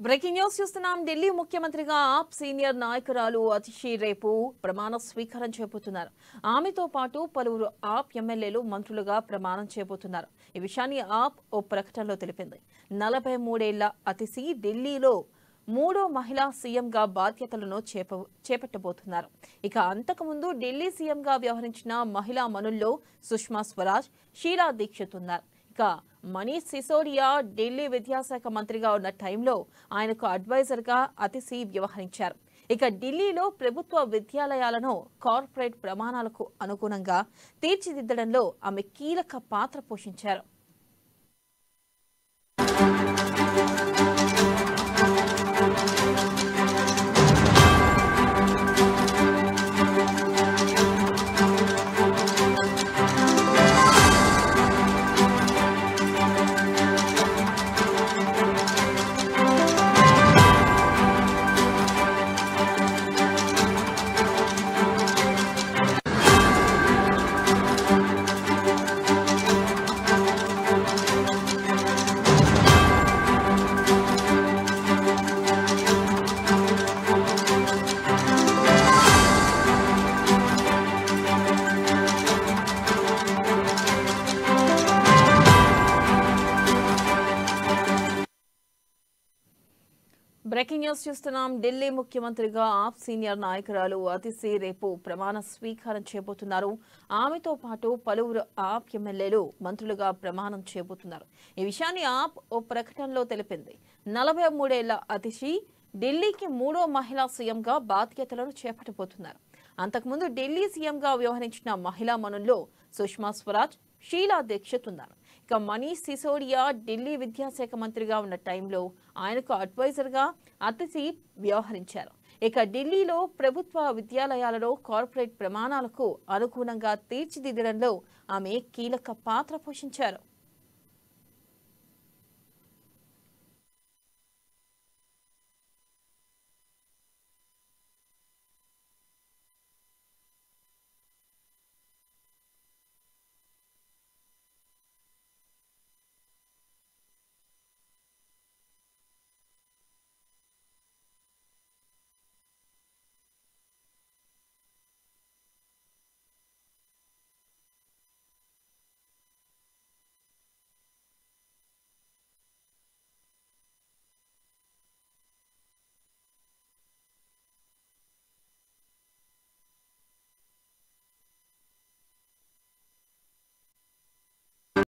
Breaking news చూస్తున్నాం. ఢిల్లీ ముఖ్యమంత్రిగా ఆప్ senior నాయకురాలు అతిషి రేపు ప్రమాణ స్వీకారం చేయబోతున్నారు. ఆమెతో పాటు పలువురు ఆప్ ఎమ్మెల్యేలు మంత్రులుగా ప్రమాణం చేయబోతున్నారు. ఈ విషయాన్ని ఆప్ ఓ ప్రకటనలో తెలిపింది. 43 ఏళ్ల అతిషి ఢిల్లీలో మూడో మహిళా సీఎంగా బాధ్యతలను చేపట్టబోతున్నారు. ఇక అంతకుముందు ఢిల్లీ సీఎంగా వ్యవహరించిన మహిళా మనుల్లో సుష్మా స్వరాజ్, షీలా దీక్షిత్ ఉన్నారు. ఇక మనీష్ సిసోడియా ఢిల్లీ విద్యాశాఖ మంత్రిగా ఉన్న టైంలో ఆయనకు అడ్వైజర్గా అతిషి వ్యవహరించారు. ఇక ఢిల్లీలో ప్రభుత్వ విద్యాలయాలను కార్పొరేట్ ప్రమాణాలకు అనుగుణంగా తీర్చిదిద్దడంలో ఆమె కీలక పాత్ర పోషించారు. బ్రేకింగ్ న్యూస్ చూస్తున్నాం. ఢిల్లీ ముఖ్యమంత్రిగా ఆప్ సీనియర్ నాయకురాలు అతిషి రేపు ప్రమాణ స్వీకారం చేయబోతున్నారు. ఆమెతో పాటు పలువురు ఆప్ ఎమ్మెల్యేలు మంత్రులుగా ప్రమాణం చేయబోతున్నారు. ఈ విషయాన్ని ఆప్ ఓ ప్రకటనలో తెలిపింది. 43 ఏళ్ల అతిషి ఢిల్లీకి మూడో మహిళా సీఎంగా బాధ్యతలను చేపట్టబోతున్నారు. అంతకుముందు ఢిల్లీ సీఎంగా వ్యవహరించిన మహిళా మనుల్లో సుష్మా స్వరాజ్, షీలా దీక్షిత్ ఉన్నారు. ఇక మనీష్ సిసోడియా ఢిల్లీ విద్యాశాఖ మంత్రిగా ఉన్న టైంలో ఆయనకు అడ్వైజర్గా అతిషి వ్యవహరించారు. ఇక ఢిల్లీలో ప్రభుత్వ విద్యాలయాలలో కార్పొరేట్ ప్రమాణాలకు అనుగుణంగా తీర్చిదిద్దడంలో ఆమె కీలక పాత్ర పోషించారు.